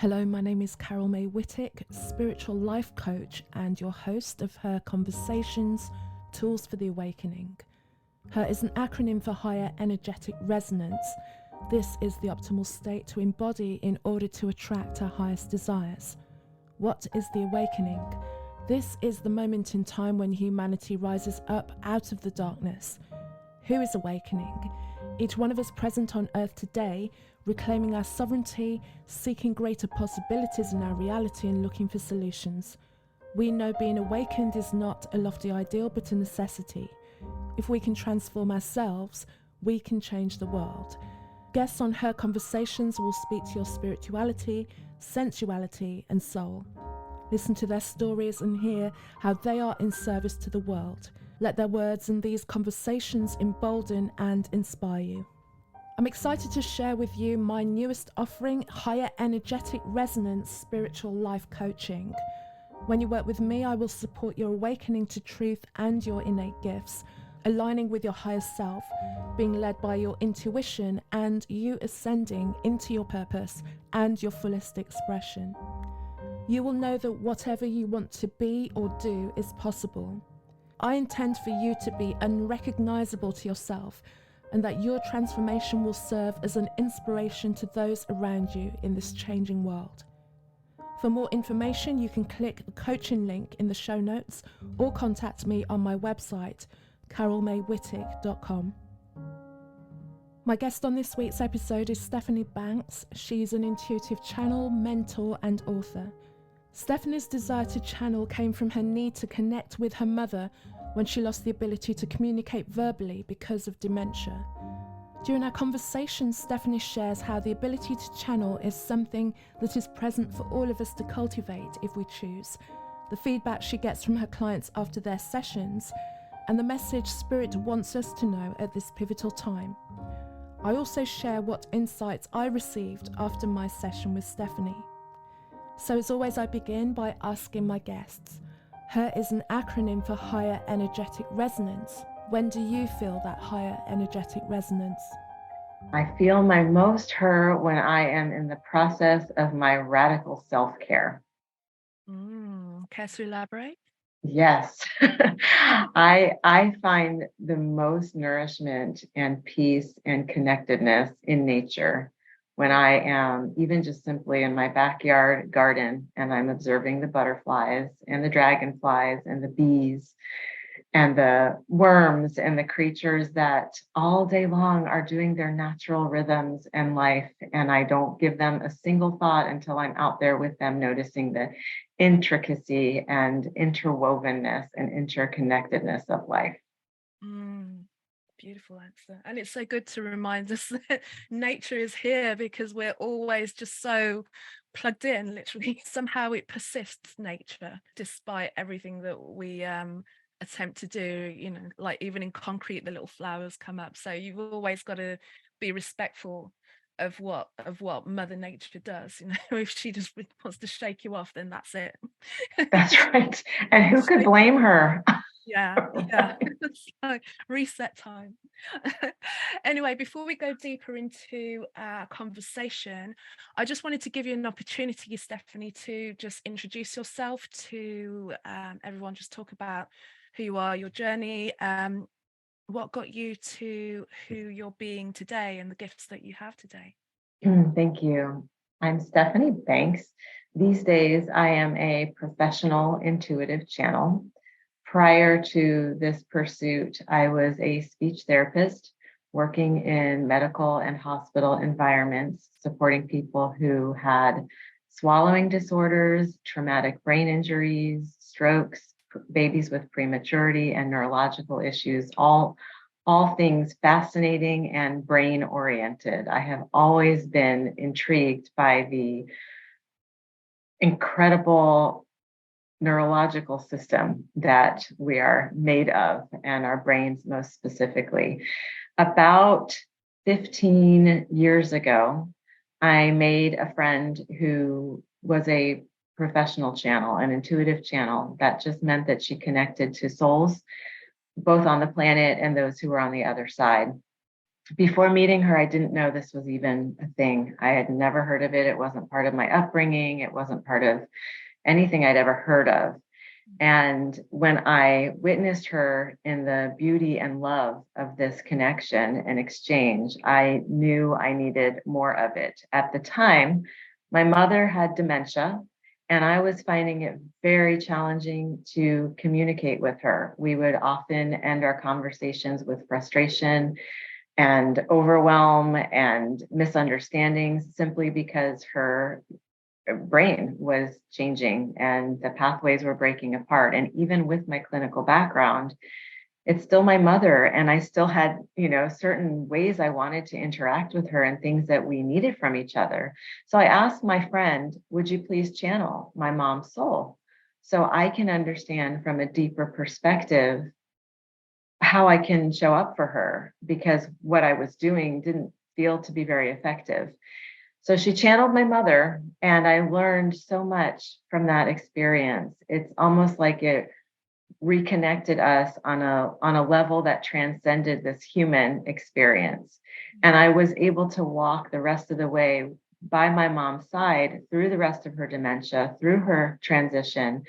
Hello, my name is Carol May Whittick, spiritual life coach and your host of Her Conversations, Tools for the Awakening. Her is an acronym for Higher Energetic Resonance. This is the optimal state to embody in order to attract our highest desires. What is the awakening? This is the moment in time when humanity rises up out of the darkness. Who is awakening? Each one of us present on Earth today, reclaiming our sovereignty, seeking greater possibilities in our reality and looking for solutions. We know being awakened is not a lofty ideal but a necessity. If we can transform ourselves, we can change the world. Guests on Her Conversations will speak to your spirituality, sensuality and soul. Listen to their stories and hear how they are in service to the world. Let their words and these conversations embolden and inspire you. I'm excited to share with you my newest offering, Higher Energetic Resonance Spiritual Life Coaching. When you work with me, I will support your awakening to truth and your innate gifts, aligning with your higher self, being led by your intuition, and you ascending into your purpose and your fullest expression. You will know that whatever you want to be or do is possible. I intend for you to be unrecognizable to yourself, and that your transformation will serve as an inspiration to those around you in this changing world. For more information, you can click the coaching link in the show notes or contact me on my website, carolmaywhittick.com. My guest on this week's episode is Stephanie Banks. She's an intuitive channel, mentor, and author. Stephanie's desire to channel came from her need to connect with her mother when she lost the ability to communicate verbally because of dementia. During our conversation, Stephanie shares how the ability to channel is something that is present for all of us to cultivate if we choose, the feedback she gets from her clients after their sessions, and the message Spirit wants us to know at this pivotal time. I also share what insights I received after my session with Stephanie. So as always, I begin by asking my guests. Her is an acronym for Higher Energetic Resonance. When do you feel that higher energetic resonance? I feel my most her when I am in the process of my radical self-care. Care to elaborate? Yes. I find the most nourishment and peace and connectedness in nature when I am even just simply in my backyard garden and I'm observing the butterflies and the dragonflies and the bees and the worms and the creatures that all day long are doing their natural rhythms and life. And I don't give them a single thought until I'm out there with them, noticing the intricacy and interwovenness and interconnectedness of life. Beautiful answer. And it's so good to remind us that nature is here, because we're always just so plugged in, literally. Somehow it persists, nature, despite everything that we attempt to do, like even in concrete, the little flowers come up. So you've always got to be respectful of what Mother Nature does. If she just wants to shake you off, then that's it. That's right. And who could blame her? Yeah. So, reset time. Anyway, before we go deeper into our conversation, I just wanted to give you an opportunity, Stephanie, to just introduce yourself to everyone. Just talk about who you are, your journey, what got you to who you're being today and the gifts that you have today. Thank you. I'm Stephanie Banks. These days, I am a professional intuitive channel. Prior to this pursuit, I was a speech therapist working in medical and hospital environments, supporting people who had swallowing disorders, traumatic brain injuries, strokes, babies with prematurity, and neurological issues, all things fascinating and brain oriented. I have always been intrigued by the incredible neurological system that we are made of, and our brains most specifically. About 15 years ago, I made a friend who was a professional channel, an intuitive channel. That just meant that she connected to souls, both on the planet and those who were on the other side. Before meeting her, I didn't know this was even a thing. I had never heard of it. It wasn't part of my upbringing. It wasn't part of anything I'd ever heard of. And when I witnessed her in the beauty and love of this connection and exchange, I knew I needed more of it. At the time, my mother had dementia, and I was finding it very challenging to communicate with her. We would often end our conversations with frustration and overwhelm and misunderstandings simply because her brain was changing and the pathways were breaking apart. And even with my clinical background, it's still my mother. And I still had, certain ways I wanted to interact with her and things that we needed from each other. So I asked my friend, would you please channel my mom's soul so I can understand from a deeper perspective how I can show up for her, because what I was doing didn't feel to be very effective. So she channeled my mother, and I learned so much from that experience. It's almost like it reconnected us on a level that transcended this human experience. And I was able to walk the rest of the way by my mom's side through the rest of her dementia, through her transition,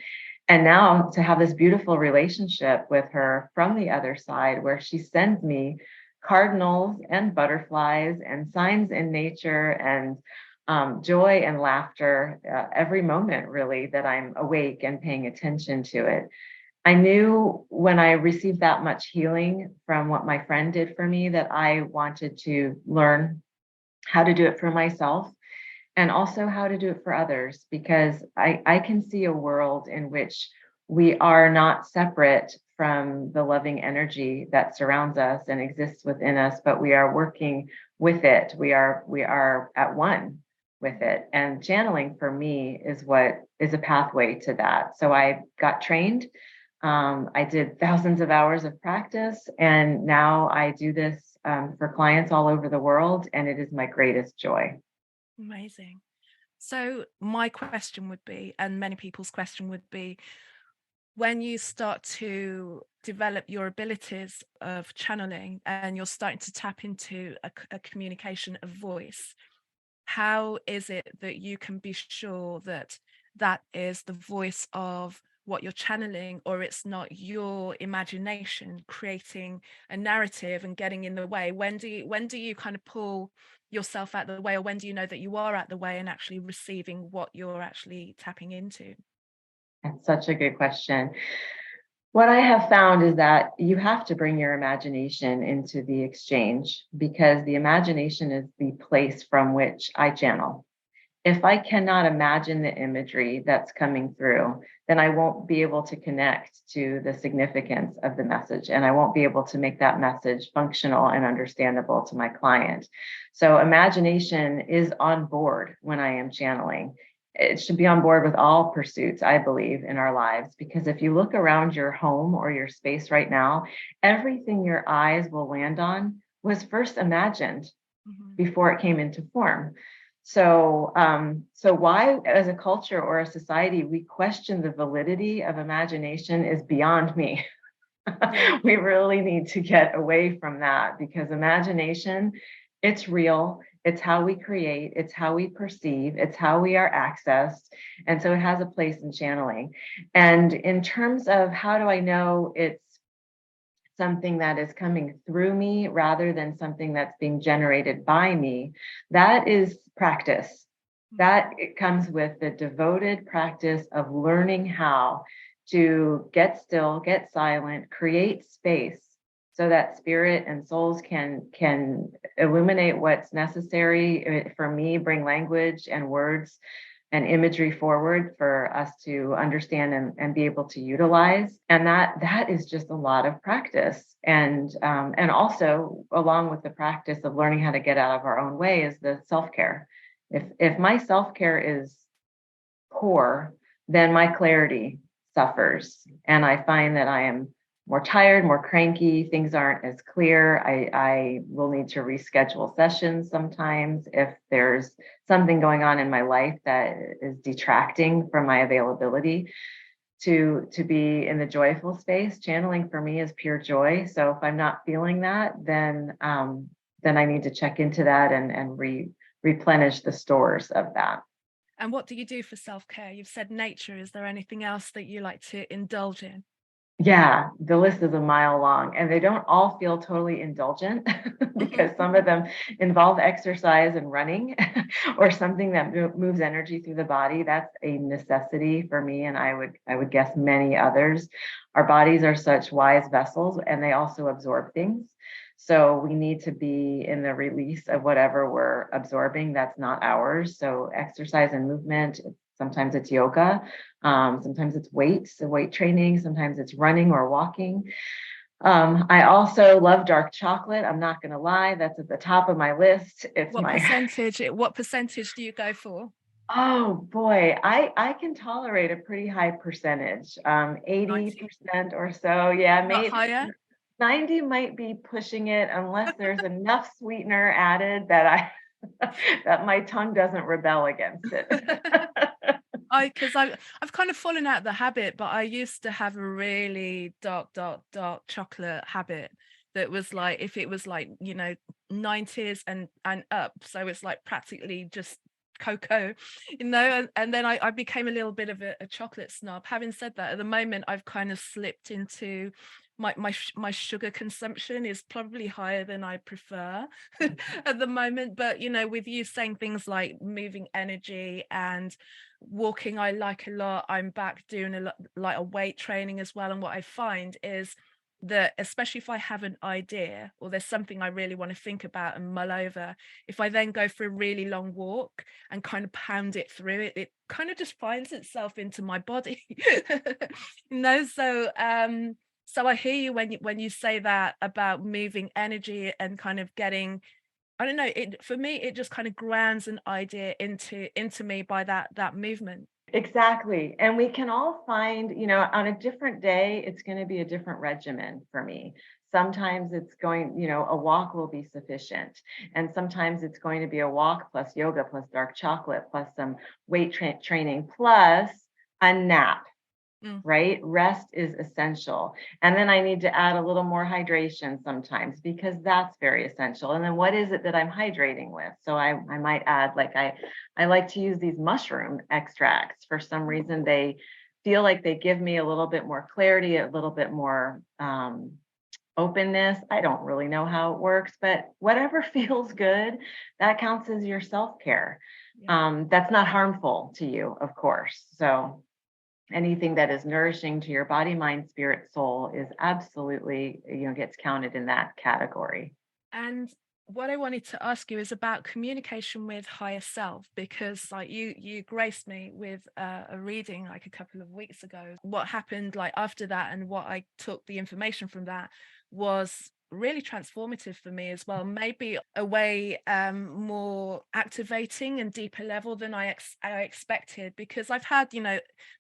and now to have this beautiful relationship with her from the other side, where she sends me cardinals and butterflies and signs in nature and joy and laughter every moment, really, that I'm awake and paying attention to it. I knew when I received that much healing from what my friend did for me that I wanted to learn how to do it for myself and also how to do it for others, because I can see a world in which we are not separate from the loving energy that surrounds us and exists within us, but we are working with it. We are at one with it. And channeling for me is what is a pathway to that. So I got trained. I did thousands of hours of practice, and now I do this for clients all over the world, and it is my greatest joy. Amazing. So my question would be, and many people's question would be, when you start to develop your abilities of channeling and you're starting to tap into a communication of voice, how is it that you can be sure that that is the voice of what you're channeling, or it's not your imagination creating a narrative and getting in the way? When do you kind of pull yourself out the way, or when do you know that you are out the way and actually receiving what you're actually tapping into? That's such a good question. What I have found is that you have to bring your imagination into the exchange, because the imagination is the place from which I channel. If I cannot imagine the imagery that's coming through, then I won't be able to connect to the significance of the message, and I won't be able to make that message functional and understandable to my client. So imagination is on board when I am channeling. It should be on board with all pursuits, I believe, in our lives, because if you look around your home or your space right now, everything your eyes will land on was first imagined Mhm. before it came into form. So why, as a culture or a society, we question the validity of imagination is beyond me. Yeah. We really need to get away from that, because imagination, it's real. It's how we create. It's how we perceive. It's how we are accessed. And so it has a place in channeling. And in terms of how do I know it's something that is coming through me rather than something that's being generated by me, that is practice. That it comes with the devoted practice of learning how to get still, get silent, create space so that spirit and souls can illuminate what's necessary. For me, bring language and words and imagery forward for us to understand and be able to utilize. And that is just a lot of practice. And also along with the practice of learning how to get out of our own way is the self-care. If my self-care is poor, then my clarity suffers. And I find that I am more tired, more cranky, things aren't as clear. I will need to reschedule sessions sometimes if there's something going on in my life that is detracting from my availability to be in the joyful space. Channeling for me is pure joy. So if I'm not feeling that, then I need to check into that and replenish the stores of that. And what do you do for self-care? You've said nature. Is there anything else that you like to indulge in? Yeah, the list is a mile long, and they don't all feel totally indulgent because some of them involve exercise and running or something that moves energy through the body. That's a necessity for me, and I would guess many others. Our bodies are such wise vessels, and they also absorb things. So we need to be in the release of whatever we're absorbing that's not ours. So exercise and movement, sometimes it's yoga, sometimes it's weight training, sometimes it's running or walking. I also love dark chocolate. I'm not going to lie, that's at the top of my list. It's What my percentage? What percentage do you go for? oh boy, I can tolerate a pretty high percentage, 90, 80% or so. Yeah, not maybe higher. 90 might be pushing it unless there's enough sweetener added that I that my tongue doesn't rebel against it. Because I've kind of fallen out of the habit, but I used to have a really dark chocolate habit that was like, if it was like, 90s and up, so it's like practically just cocoa, and then I became a little bit of a chocolate snob. Having said that, at the moment I've kind of slipped into my sugar consumption is probably higher than I prefer at the moment. But with you saying things like moving energy and walking, I like a lot. I'm back doing a lot like a weight training as well. And what I find is that, especially if I have an idea or there's something I really want to think about and mull over, if I then go for a really long walk and kind of pound it through, it kind of just finds itself into my body. So I hear you when you say that about moving energy and kind of getting, I don't know, it for me it just kind of grounds an idea into me by that movement. Exactly. And we can all find, on a different day, it's going to be a different regimen for me. Sometimes it's going, a walk will be sufficient. And sometimes it's going to be a walk plus yoga plus dark chocolate plus some training plus a nap. Mm. Right? Rest is essential. And then I need to add a little more hydration sometimes because that's very essential. And then what is it that I'm hydrating with? So I might add, like I like to use these mushroom extracts. For some reason, they feel like they give me a little bit more clarity, a little bit more openness. I don't really know how it works, but whatever feels good, that counts as your self-care. Yeah. That's not harmful to you, of course. So anything that is nourishing to your body, mind, spirit, soul is absolutely, gets counted in that category. And what I wanted to ask you is about communication with higher self, because like you graced me with a reading like a couple of weeks ago. What happened like after that and what I took the information from that was really transformative for me as well, maybe a way more activating and deeper level than I expected, because I've had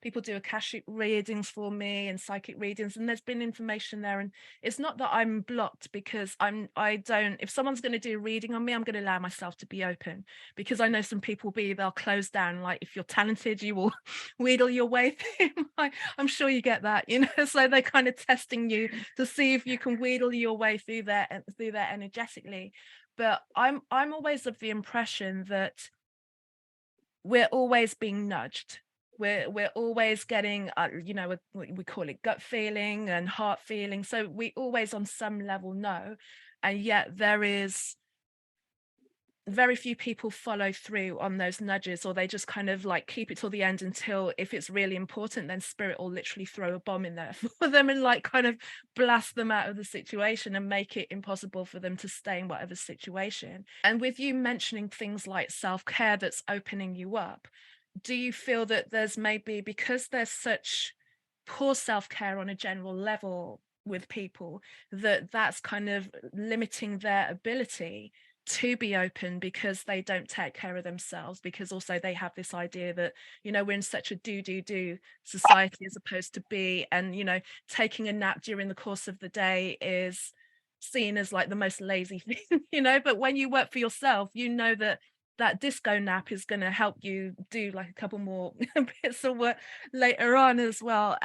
people do akashic readings for me and psychic readings, and there's been information there, and it's not that I'm blocked, because I don't, if someone's going to do a reading on me, I'm going to allow myself to be open, because I know some people they'll close down, like if you're talented you will wheedle your way through. I'm sure you get that, so they're kind of testing you to see if you can wheedle your way through there energetically. But I'm always of the impression that we're always being nudged. We're always getting we call it gut feeling and heart feeling, so we always on some level know, and yet there is very few people follow through on those nudges, or they just kind of like keep it till the end until, if it's really important, then spirit will literally throw a bomb in there for them and like kind of blast them out of the situation and make it impossible for them to stay in whatever situation. And with you mentioning things like self-care that's opening you up, do you feel that there's maybe, because there's such poor self-care on a general level with people, that's kind of limiting their ability to be open, because they don't take care of themselves, because also they have this idea that we're in such a do society as opposed to be, and taking a nap during the course of the day is seen as like the most lazy thing. But when you work for yourself, that disco nap is going to help you do like a couple more bits of work later on as well.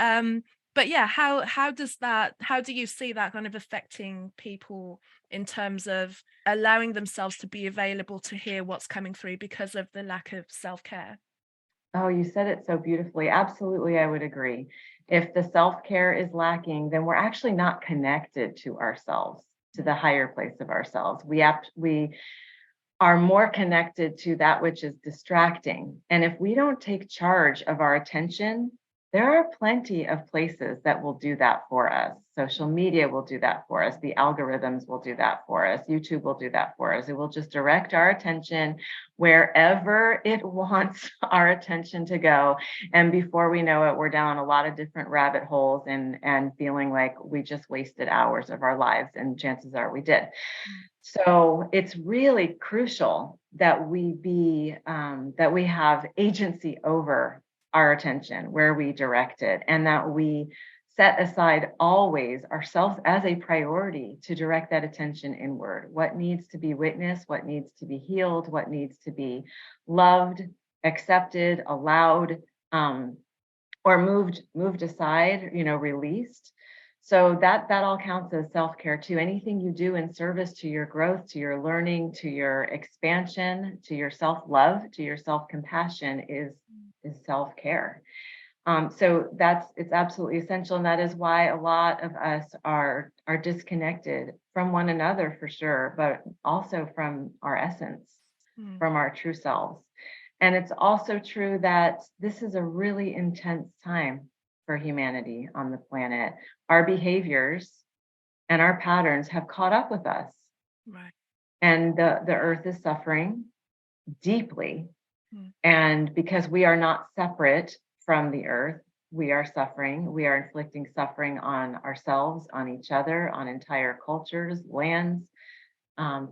But yeah, how do you see that kind of affecting people in terms of allowing themselves to be available to hear what's coming through because of the lack of self-care? Oh, you said it so beautifully. Absolutely, I would agree. If the self-care is lacking, then we're actually not connected to ourselves, to Mm. the higher place of ourselves. We are more connected to that which is distracting. And if we don't take charge of our attention, there are plenty of places that will do that for us. Social media will do that for us. The algorithms will do that for us. YouTube will do that for us. It will just direct our attention wherever it wants our attention to go. And before we know it, we're down a lot of different rabbit holes and feeling like we just wasted hours of our lives. And chances are we did. Mm. So it's really crucial that that we have agency over our attention, where we direct it, and that we set aside always ourselves as a priority to direct that attention inward. What needs to be witnessed, what needs to be healed, what needs to be loved, accepted, allowed, um, or moved aside, released. So that all counts as self-care too. Anything you do in service to your growth, to your learning, to your expansion, to your self-love, to your self-compassion is self-care. So it's absolutely essential, and that is why a lot of us are disconnected from one another for sure, but also from our essence, Mm. from our true selves. And it's also true that this is a really intense time for humanity on the planet. Our behaviors and our patterns have caught up with us, Right. and the earth is suffering deeply. Mm. And because we are not separate from the earth, we are suffering. We are inflicting suffering on ourselves, on each other, on entire cultures, lands,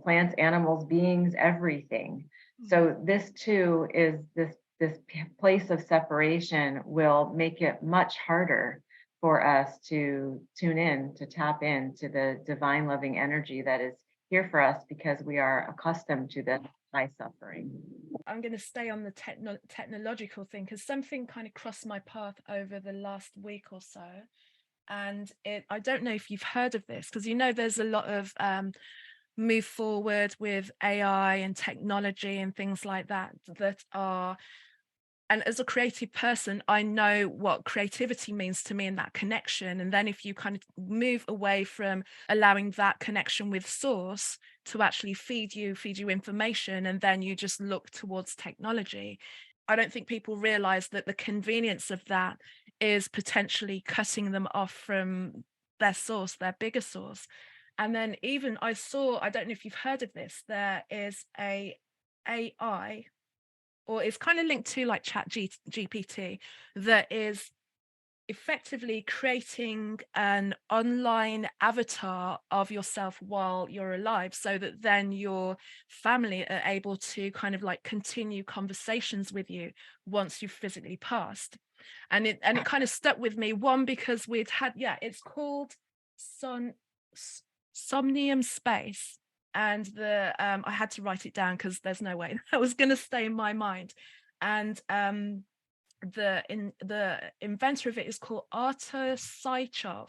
plants, animals, beings, everything. Mm. So this too is this place of separation will make it much harder for us to tune in, to tap into the divine loving energy that is here for us because we are accustomed to this high suffering. I'm going to stay on the technological thing because something kind of crossed my path over the last week or so. And I don't know if you've heard of this, because there's a lot of move forward with AI and technology and things like that that are, and as a creative person, I know what creativity means to me in that connection. And then if you kind of move away from allowing that connection with source to actually feed you information, and then you just look towards technology, I don't think people realize that the convenience of that is potentially cutting them off from their source, their bigger source. And then even I don't know if you've heard of this, there is a AI, or it's kind of linked to like GPT, that is effectively creating an online avatar of yourself while you're alive, so that then your family are able to kind of like continue conversations with you once you've physically passed. And it kind of stuck with me, one, because it's called son somnium space. And I had to write it down because there's no way that was going to stay in my mind. And the inventor of it is called Artur Saichov,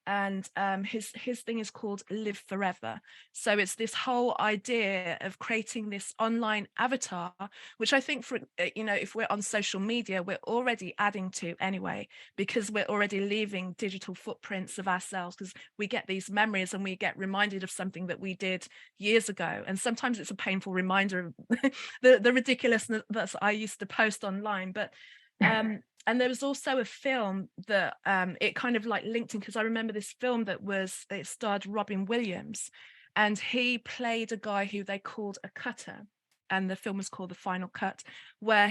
and his thing is called Live Forever. So it's this whole idea of creating this online avatar, which I think, for if we're on social media, we're already adding to anyway, because we're already leaving digital footprints of ourselves, because we get these memories and we get reminded of something that we did years ago, and sometimes it's a painful reminder of the ridiculousness that I used to post online. But and there was also a film that it kind of like linked in, because I remember this film it starred Robin Williams, and he played a guy who they called a cutter, and the film was called The Final Cut, where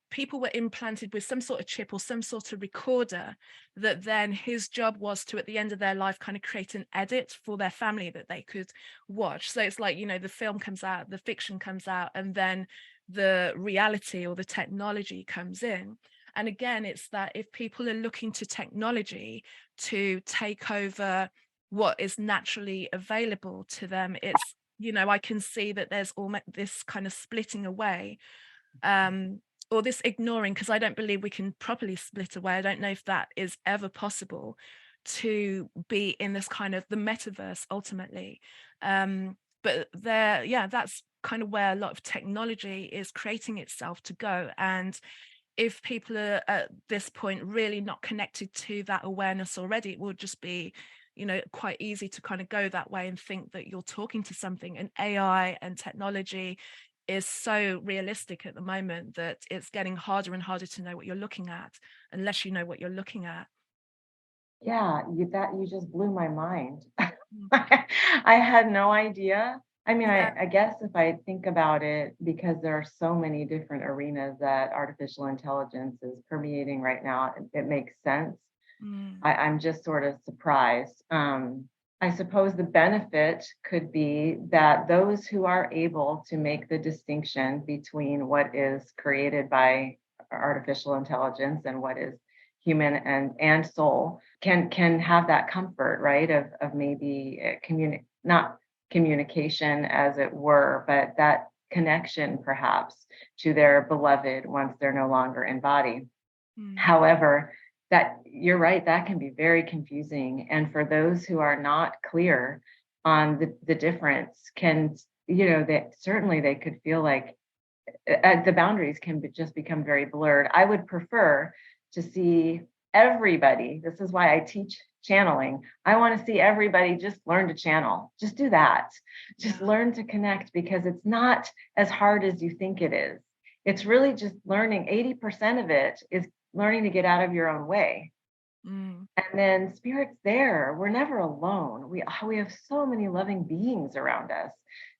people were implanted with some sort of chip or some sort of recorder, that then his job was to, at the end of their life, kind of create an edit for their family that they could watch. So it's like, the film comes out, the fiction comes out, and then the reality or the technology comes in. And again, it's that if people are looking to technology to take over what is naturally available to them, it's, I can see that there's almost this kind of splitting away. or this ignoring, because I don't believe we can properly split away. I don't know if that is ever possible, to be in this kind of the metaverse ultimately. But there, yeah, that's kind of where a lot of technology is creating itself to go. And if people are at this point really not connected to that awareness already, it will just be, quite easy to kind of go that way and think that you're talking to something. And AI and technology is so realistic at the moment that it's getting harder and harder to know what you're looking at unless you know what you're looking at. Yeah, you just blew my mind. Mm. I had no idea. I mean, Yeah. I guess if I think about it, because there are so many different arenas that artificial intelligence is permeating right now, it makes sense. Mm. I'm just sort of surprised. I suppose the benefit could be that those who are able to make the distinction between what is created by artificial intelligence and what is human and soul can have that comfort, right? Of maybe not communication as it were, but that connection perhaps to their beloved once they're no longer in body. Mm. However, that you're right, that can be very confusing. And for those who are not clear on the difference, that certainly they could feel like the boundaries can just become very blurred. I would prefer to see everybody. This is why I teach channeling. I want to see everybody just learn to channel. Just do that. Just Yeah. learn to connect, because it's not as hard as you think it is. It's really just learning. 80% of it is learning to get out of your own way. Mm. And then spirit's there. We're never alone. We have so many loving beings around us.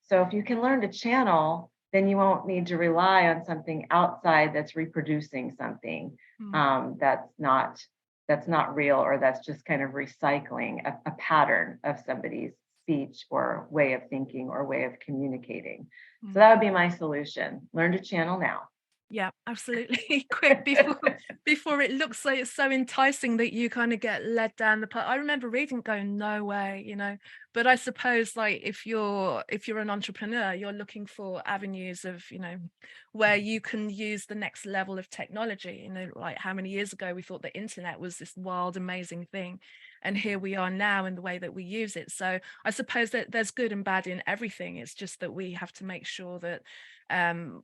So if you can learn to channel, then you won't need to rely on something outside that's reproducing something Mm. that's not real, or that's just kind of recycling a pattern of somebody's speech or way of thinking or way of communicating. So Mm. that would be my solution. Learn to channel now. Yeah, absolutely. Quick before it looks like it's so enticing that you kind of get led down the path. I remember reading going, no way. But I suppose like if you're an entrepreneur, you're looking for avenues of, where you can use the next level of technology. Like how many years ago we thought the internet was this wild, amazing thing. And here we are now in the way that we use it. So I suppose that there's good and bad in everything. It's just that we have to make sure that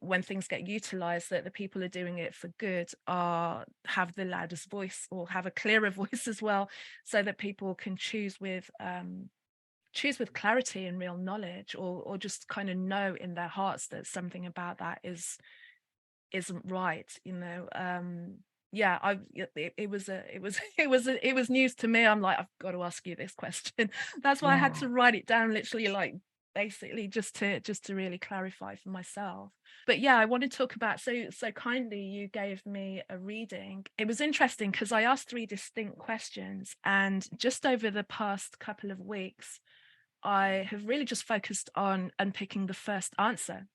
when things get utilized, that the people who are doing it for good have the loudest voice, or have a clearer voice as well, so that people can choose with clarity and real knowledge, or just kind of know in their hearts that something about that isn't right. Yeah, it was news to me. I'm like, I've got to ask you this question. That's why I had Yeah. to write it down, literally, like basically just to really clarify for myself. But yeah, I want to talk about, so kindly you gave me a reading. It was interesting because I asked 3 distinct questions, and just over the past couple of weeks I have really just focused on unpicking the first answer,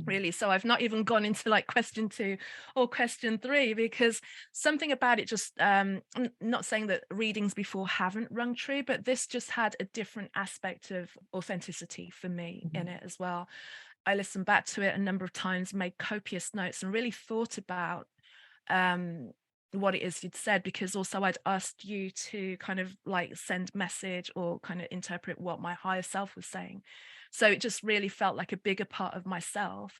really. So I've not even gone into like question 2 or question 3, because something about it just I'm not saying that readings before haven't rung true, but this just had a different aspect of authenticity for me in Mhm. it as well. I listened back to it a number of times, made copious notes, and really thought about um what it is you'd said, because also I'd asked you to kind of like send message or kind of interpret what my higher self was saying. So it just really felt like a bigger part of myself.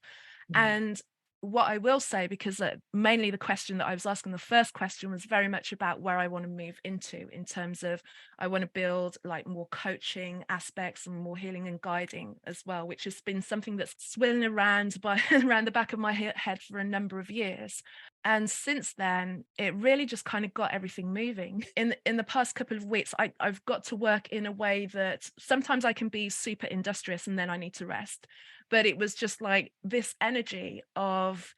Mhm. And what I will say, because mainly the question that I was asking, the first question was very much about where I want to move into, in terms of I want to build like more coaching aspects and more healing and guiding as well, which has been something that's swirling around around the back of my head for a number of years. And since then, it really just kind of got everything moving. In the past couple of weeks, I've got to work in a way that sometimes I can be super industrious and then I need to rest. But it was just like this energy of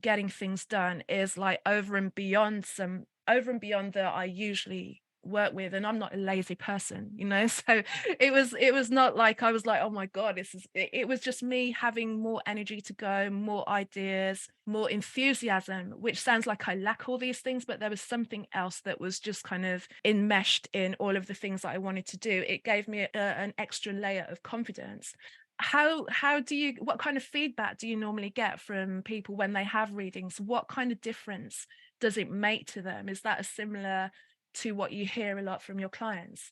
getting things done is like over and beyond that I usually work with, and I'm not a lazy person. So it was not like I was like, oh my god, it was just me having more energy to go, more ideas, more enthusiasm, which sounds like I lack all these things, but there was something else that was just kind of enmeshed in all of the things that I wanted to do. It gave me an extra layer of confidence. how do you, what kind of feedback do you normally get from people when they have readings? What kind of difference does it make to them? Is that a similar to what you hear a lot from your clients?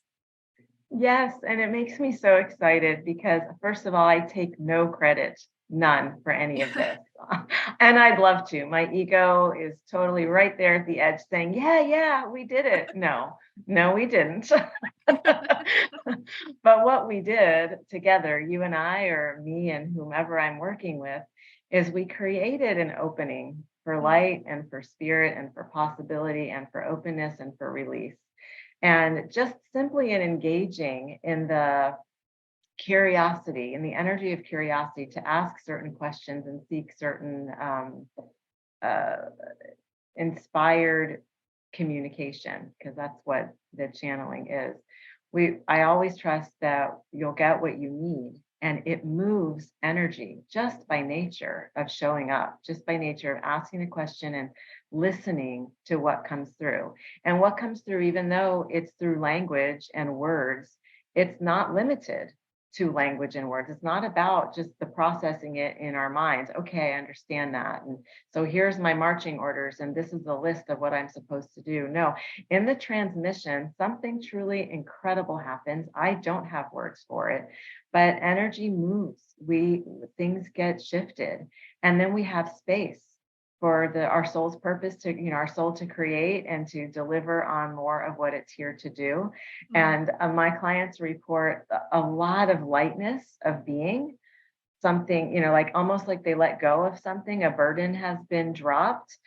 Yes, and it makes me so excited because, first of all, I take no credit, none, for any of this. And I'd love to. My ego is totally right there at the edge saying, yeah, yeah, we did it. No, no, we didn't. But what we did together, you and I, or me and whomever I'm working with, is we created an opening for Mm, light and for spirit and for possibility and for openness and for release. And just simply in engaging in the curiosity, in the energy of curiosity to ask certain questions and seek certain uh, inspired communication, because that's what the channeling is. I always trust that you'll get what you need, and it moves energy just by nature of showing up, just by nature of asking a question and listening to what comes through. And what comes through, even though it's through language and words, it's not limited to language and words. It's not about just the processing it in our minds. Okay, I understand that. And so here's my marching orders, and this is the list of what I'm supposed to do. No, in the transmission, something truly incredible happens. I don't have words for it, but energy moves. Things get shifted, and then we have space for our soul's purpose to, our soul to create and to deliver on more of what it's here to do. mm, And my clients report a lot of lightness of being, something, like almost like they let go of something, a burden has been dropped,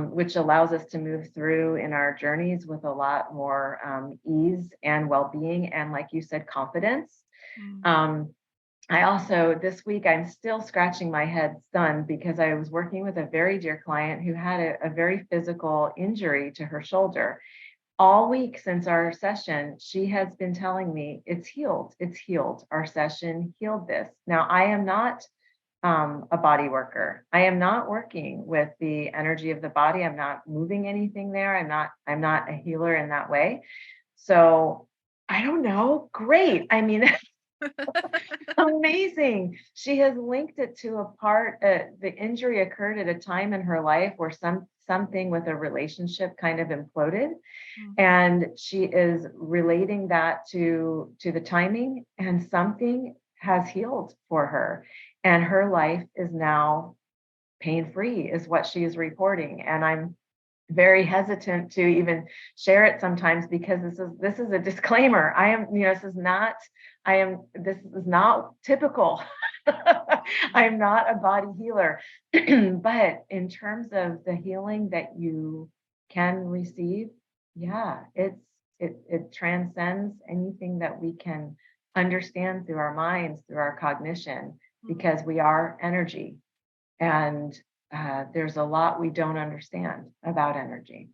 which allows us to move through in our journeys with a lot more ease and well-being, and like you said, confidence. mm, um, I also, this week, I'm still scratching my head stunned because I was working with a very dear client who had a very physical injury to her shoulder. All week since our session, she has been telling me it's healed. It's healed. Our session healed this. Now, I am not a body worker. I am not working with the energy of the body. I'm not moving anything there. I'm not a healer in that way. So I don't know. Great. I mean, amazing. She has linked it to a part, the injury occurred at a time in her life where something with a relationship kind of imploded, mm. and she is relating that to the timing, and something has healed for her, and her life is now pain free, is what she is reporting. And I'm very hesitant to even share it sometimes because this is a disclaimer. This is not typical. I am not a body healer. But in terms of the healing that you can receive, yeah, it transcends anything that we can understand through our minds, through our cognition, Mm. because we are energy. And there's a lot we don't understand about energy.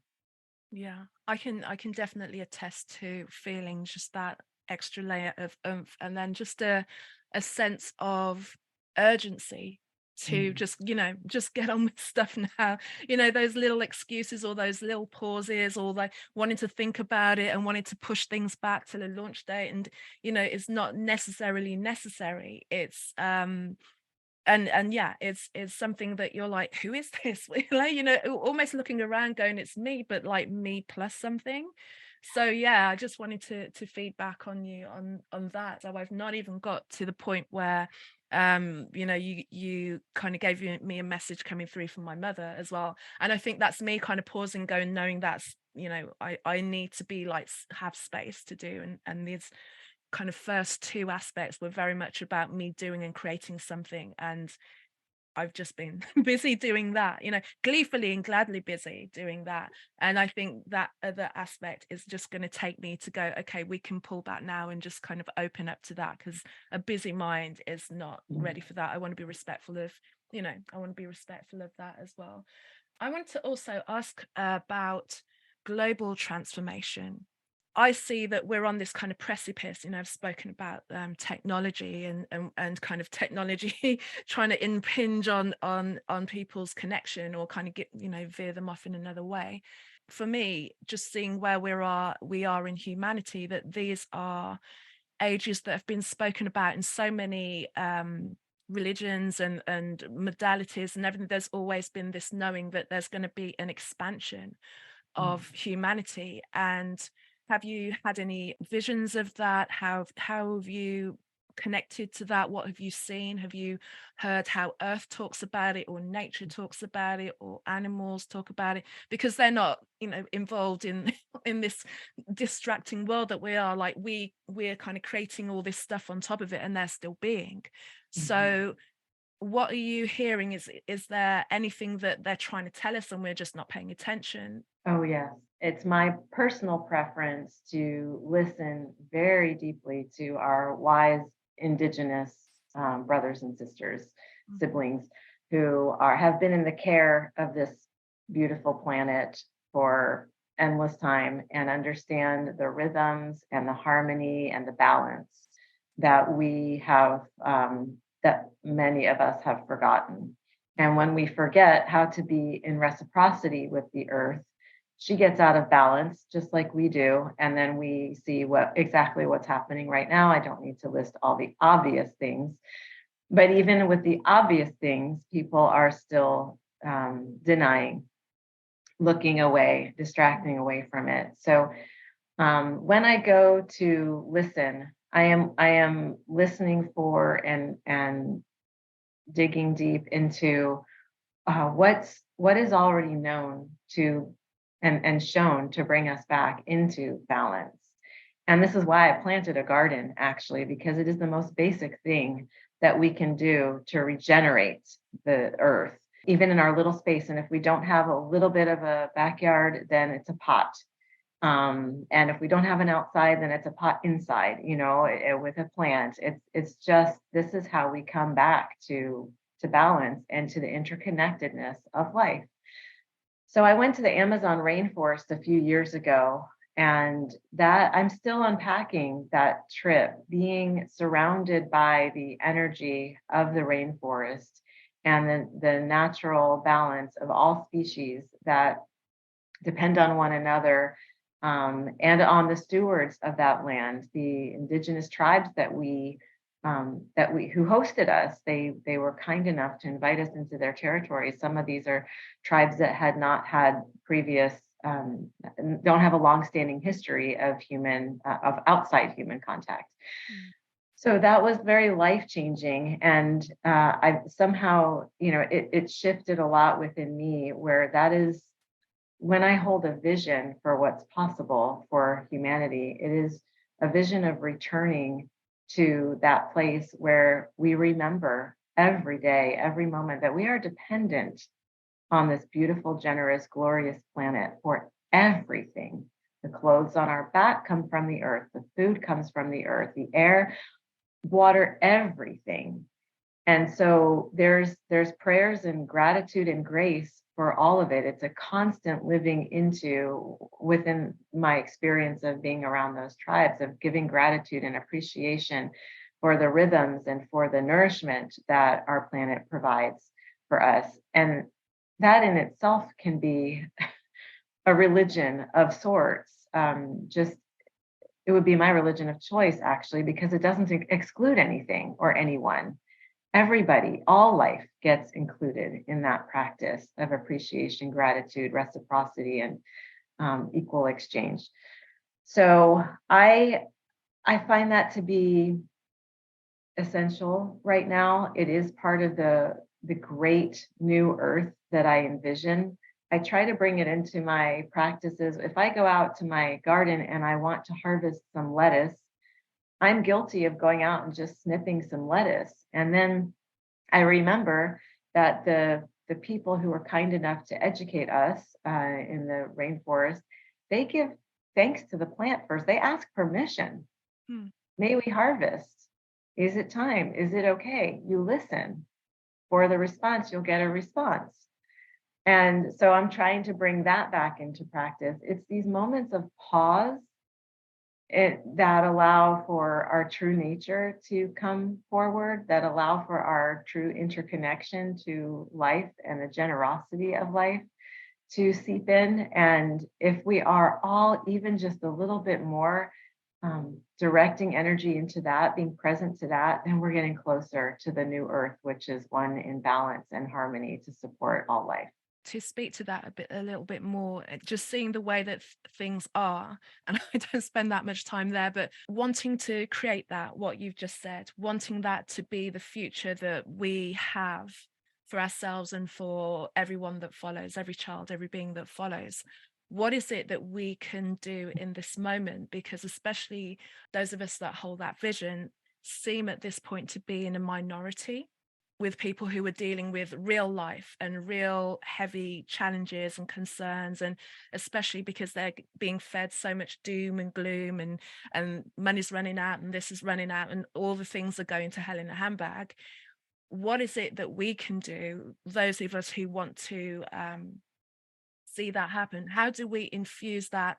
Yeah, I can definitely attest to feeling just that extra layer of oomph, and then just a sense of urgency to Mm. just, just get on with stuff now. Those little excuses or those little pauses or like wanting to think about it and wanting to push things back to the launch date, and it's not necessarily necessary. It's and yeah, it's something that you're like, who is this? Like, almost looking around going, it's me, but like me plus something. So yeah, I just wanted to feed back on you on that. So I've not even got to the point where you kind of gave me a message coming through from my mother as well. And I think that's me kind of pausing, going, knowing that's, I need to be like have space to do, and these kind of first two aspects were very much about me doing and creating something, and I've just been busy doing that, gleefully and gladly busy doing that. And I think that other aspect is just going to take me to go, okay, we can pull back now and just kind of open up to that, because a busy mind is not ready for that. I want to be respectful of, I want to be respectful of that as well. I want to also ask about global transformation. I see that we're on this kind of precipice. I've spoken about technology and kind of technology trying to impinge on people's connection, or kind of get, veer them off in another way. For me, just seeing where we are in humanity, that these are ages that have been spoken about in so many religions and modalities and everything, there's always been this knowing that there's going to be an expansion of humanity. And have you had any visions of that? How have you connected to that? What have you seen? Have you heard how Earth talks about it, or nature talks about it, or animals talk about it? Because they're not, involved in in this distracting world that we are. Like we're kind of creating all this stuff on top of it, and they're still being. So what are you hearing? Is there anything that they're trying to tell us and we're just not paying attention? Oh, yes. It's my personal preference to listen very deeply to our wise indigenous brothers and sisters, siblings who have been in the care of this beautiful planet for endless time and understand the rhythms and the harmony and the balance that we have, that many of us have forgotten. And when we forget how to be in reciprocity with the earth, she gets out of balance just like we do, and then we see exactly what's happening right now. I don't need to list all the obvious things, but even with the obvious things, people are still denying, looking away, distracting away from it. So when I go to listen, I am listening for and digging deep into what is already known to and shown to bring us back into balance. And this is why I planted a garden, actually, because it is the most basic thing that we can do to regenerate the earth, even in our little space. And if we don't have a little bit of a backyard, then it's a pot. And if we don't have an outside, then it's a pot inside, with a plant. It's just, this is how we come back to balance and to the interconnectedness of life. So I went to the Amazon rainforest a few years ago, and that I'm still unpacking that trip, being surrounded by the energy of the rainforest and the natural balance of all species that depend on one another, and on the stewards of that land, the indigenous tribes that we who hosted us. They were kind enough to invite us into their territories. Some of these are tribes that had not had previous, don't have a long-standing history of outside human contact. So that was very life-changing, and I somehow, it shifted a lot within me, where that is when I hold a vision for what's possible for humanity. It is a vision of returning to that place where we remember every day, every moment, that we are dependent on this beautiful, generous, glorious planet for everything. The clothes on our back come from the earth, the food comes from the earth, the air, water, everything. And so there's prayers and gratitude and grace for all of it. It's a constant living into, within my experience of being around those tribes, of giving gratitude and appreciation for the rhythms and for the nourishment that our planet provides for us. And that in itself can be a religion of sorts. It would be my religion of choice, actually, because it doesn't exclude anything or anyone. Everybody, all life gets included in that practice of appreciation, gratitude, reciprocity, and equal exchange. So I find that to be essential right now. It is part of the great new earth that I envision. I try to bring it into my practices. If I go out to my garden and I want to harvest some lettuce, I'm guilty of going out and just snipping some lettuce. And then I remember that the people who were kind enough to educate us in the rainforest, they give thanks to the plant first. They ask permission. May we harvest? Is it time? Is it okay? You listen. For the response, you'll get a response. And so I'm trying to bring that back into practice. It's these moments of pause that allow for our true nature to come forward, that allow for our true interconnection to life and the generosity of life to seep in. And if we are all even just a little bit more directing energy into that, being present to that, then we're getting closer to the new earth, which is one in balance and harmony to support all life. To speak to that a little bit more, just seeing the way that things are, and I don't spend that much time there, but wanting to create that, what you've just said, wanting that to be the future that we have for ourselves and for everyone that follows, every child, every being that follows. What is it that we can do in this moment? Because especially those of us that hold that vision seem at this point to be in a minority, with people who are dealing with real life and real heavy challenges and concerns, and especially because they're being fed so much doom and gloom, and money's running out and this is running out and all the things are going to hell in a handbag. What is it that we can do, those of us who want to see that happen? How do we infuse that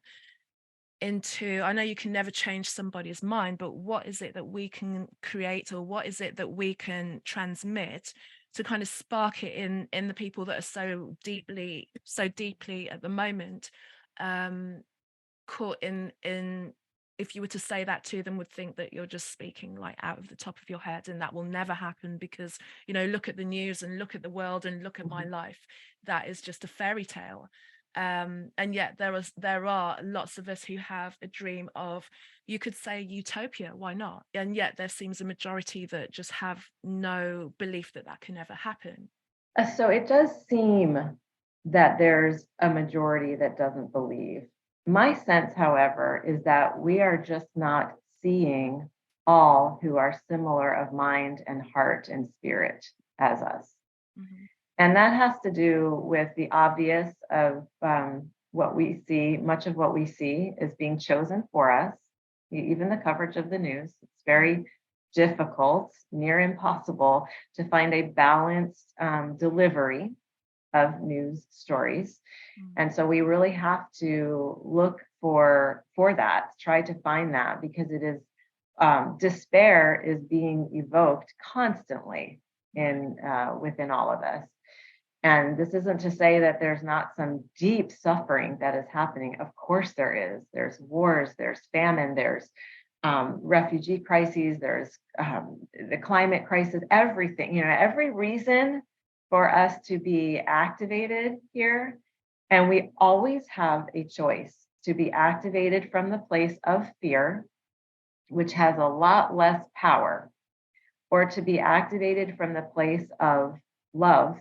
into, I know you can never change somebody's mind, but what is it that we can create, or what is it that we can transmit to kind of spark it in the people that are so deeply at the moment caught in, if you were to say that to them, would think that you're just speaking like out of the top of your head, and that will never happen because, look at the news and look at the world and look at my life. That is just a fairy tale. And yet there are lots of us who have a dream of, you could say, utopia. Why not? And yet there seems a majority that just have no belief that that can ever happen. So it does seem that there's a majority that doesn't believe. My sense, however, is that we are just not seeing all who are similar of mind and heart and spirit as us. Mm-hmm. And that has to do with the obvious of what we see. Much of what we see is being chosen for us, even the coverage of the news. It's very difficult, near impossible, to find a balanced delivery of news stories. And so we really have to look for that, try to find that, because it is despair is being evoked constantly within all of us. And this isn't to say that there's not some deep suffering that is happening. Of course there is. There's wars, there's famine, there's refugee crises, there's the climate crisis, everything, every reason for us to be activated here. And we always have a choice to be activated from the place of fear, which has a lot less power, or to be activated from the place of love,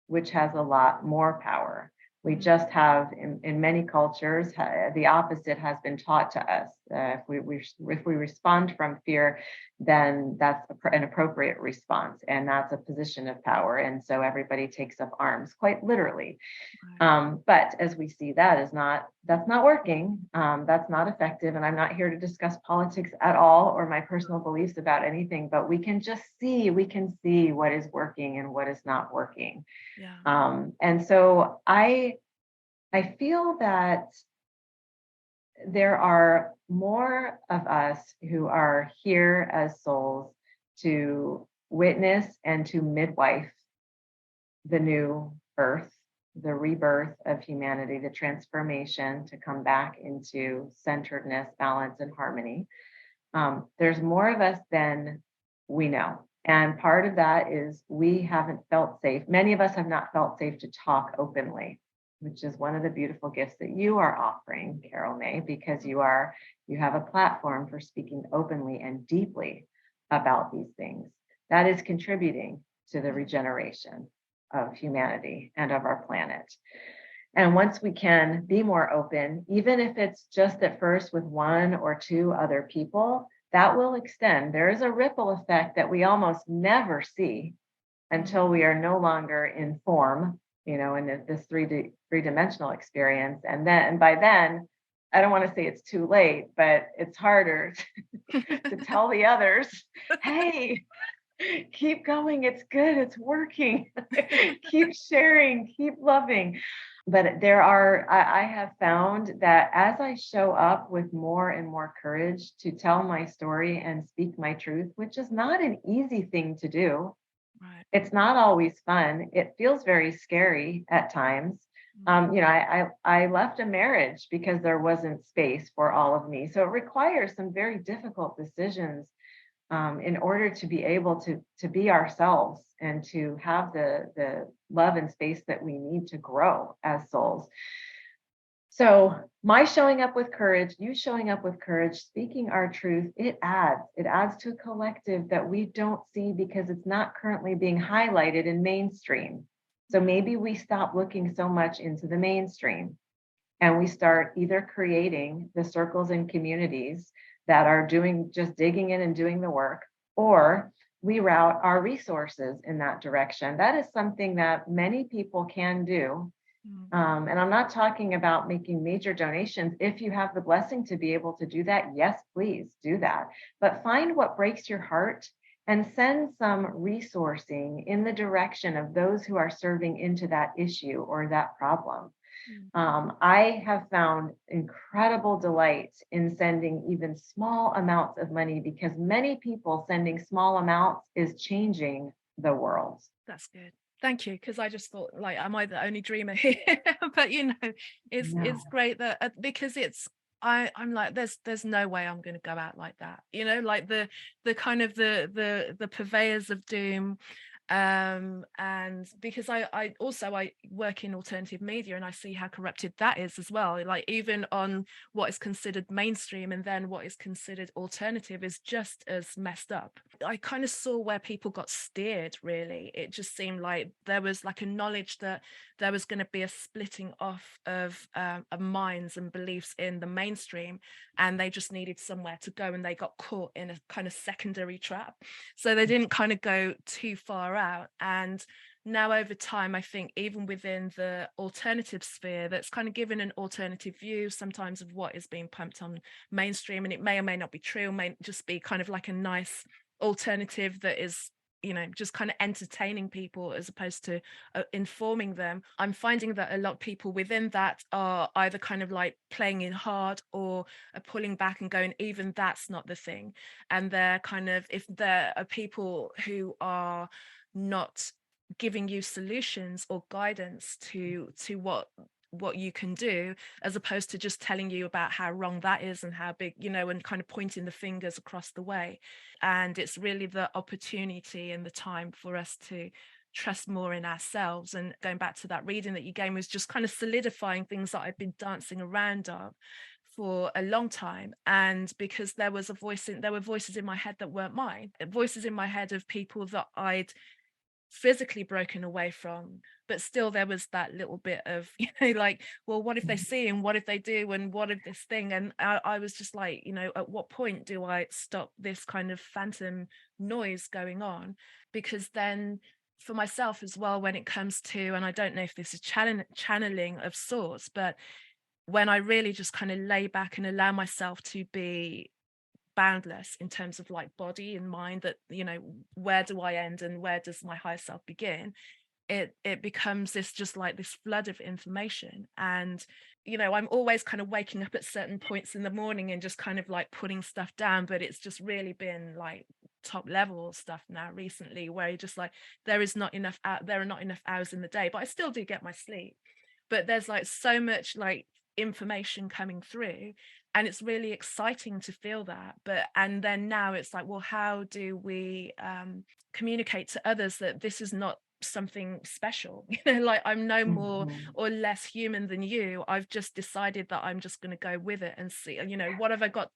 which has a lot more power. We just have, in many cultures, the opposite has been taught to us. If we respond from fear, then that's an appropriate response, and that's a position of power. And so everybody takes up arms, quite literally. But as we see, that's not working. That's not effective. And I'm not here to discuss politics at all, or my personal beliefs about anything. But we can see what is working and what is not working. Yeah. And so I feel that there are more of us who are here as souls to witness and to midwife the new earth, the rebirth of humanity, the transformation to come back into centeredness, balance, and harmony. There's more of us than we know. And part of that is we haven't felt safe. Many of us have not felt safe to talk openly, which is one of the beautiful gifts that you are offering, Carol May, because you have a platform for speaking openly and deeply about these things. That is contributing to the regeneration of humanity and of our planet. And once we can be more open, even if it's just at first with one or two other people, that will extend. There is a ripple effect that we almost never see until we are no longer in form, in this three-dimensional experience. And by then, I don't want to say it's too late, but it's harder to tell the others, hey, keep going, it's good, it's working. Keep sharing, keep loving. But I have found that as I show up with more and more courage to tell my story and speak my truth, which is not an easy thing to do. Right. It's not always fun. It feels very scary at times. I left a marriage because there wasn't space for all of me. So it requires some very difficult decisions in order to be able to be ourselves and to have the love and space that we need to grow as souls. So my showing up with courage, you showing up with courage, speaking our truth, it adds to a collective that we don't see because it's not currently being highlighted in mainstream. So maybe we stop looking so much into the mainstream and we start either creating the circles and communities that are doing just digging in and doing the work, or we route our resources in that direction. That is something that many people can do. And I'm not talking about making major donations. If you have the blessing to be able to do that, yes, please do that. But find what breaks your heart and send some resourcing in the direction of those who are serving into that issue or that problem. I have found incredible delight in sending even small amounts of money because many people sending small amounts is changing the world. That's good. Thank you, because I just thought, like, am I the only dreamer here? But it's No. great that because I'm like, there's no way I'm going to go out like that. Like the kind of the purveyors of doom. And because I also I work in alternative media and I see how corrupted that is as well. Like even on what is considered mainstream and then what is considered alternative is just as messed up. I kind of saw where people got steered, really. It just seemed like there was like a knowledge that there was going to be a splitting off of minds and beliefs in the mainstream, and they just needed somewhere to go, and they got caught in a kind of secondary trap. So they didn't kind of go too far out. And now over time, I think even within the alternative sphere, that's kind of given an alternative view sometimes of what is being pumped on mainstream, and it may or may not be true, may just be kind of like a nice alternative that is just kind of entertaining people as opposed to informing them. I'm finding that a lot of people within that are either kind of like playing in hard or are pulling back and going, even that's not the thing. And they're kind of, if there are people who are not giving you solutions or guidance to what you can do, as opposed to just telling you about how wrong that is and how big, and kind of pointing the fingers across the way. And it's really the opportunity and the time for us to trust more in ourselves. And going back to that reading that you gave was just kind of solidifying things that I've been dancing around of for a long time. And because there were voices in my head that weren't mine, voices in my head of people that I'd physically broken away from, but still there was that little bit of like, well, what if they see and what if they do and what if this thing. And I was just like, at what point do I stop this kind of phantom noise going on? Because then for myself as well, when it comes to, and I don't know if this is channeling of sorts, but when I really just kind of lay back and allow myself to be boundless in terms of like body and mind, that where do I end and where does my higher self begin, it becomes this just like this flood of information. And I'm always kind of waking up at certain points in the morning and just kind of like putting stuff down, but it's just really been like top level stuff now recently, where you're just like, there are not enough hours in the day, but I still do get my sleep, but there's like so much like information coming through, and it's really exciting to feel that. And then now it's like, well, how do we communicate to others that this is not something special? Like, I'm no more Mhm. or less human than you. I've just decided that I'm just going to go with it and see, what have I got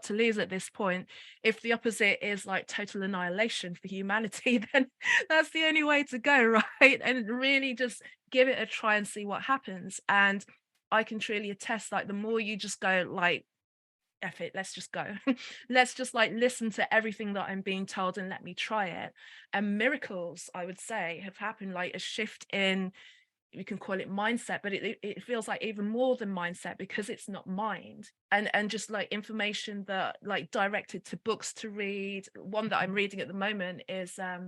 to lose at this point? If the opposite is like total annihilation for humanity, then that's the only way to go, right? And really just give it a try and see what happens. And I can truly attest, like, the more you just go like, F it, let's just go. Let's just like listen to everything that I'm being told and let me try it. And miracles, I would say, have happened, like a shift in, you can call it mindset, but it feels like even more than mindset, because it's not mind. And just like information that like directed to books to read. One that I'm reading at the moment is a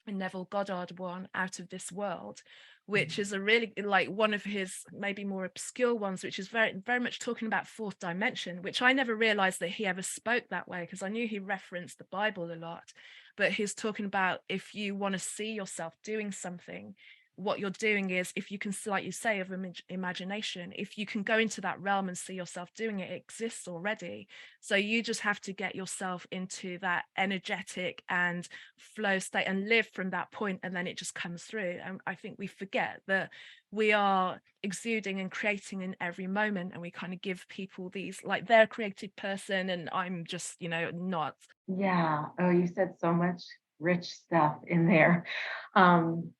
Neville Goddard one, Out of This World, which is a really like one of his maybe more obscure ones, which is very, very much talking about fourth dimension, which I never realized that he ever spoke that way, because I knew he referenced the Bible a lot. But he's talking about, if you want to see yourself doing something, what you're doing is, if you can, like you say, of imagination, if you can go into that realm and see yourself doing it, it exists already. So you just have to get yourself into that energetic and flow state and live from that point, and then it just comes through. And I think we forget that we are exuding and creating in every moment, and we kind of give people these, like, they're a creative person and I'm just, not. Yeah. Oh, you said so much rich stuff in there. Um,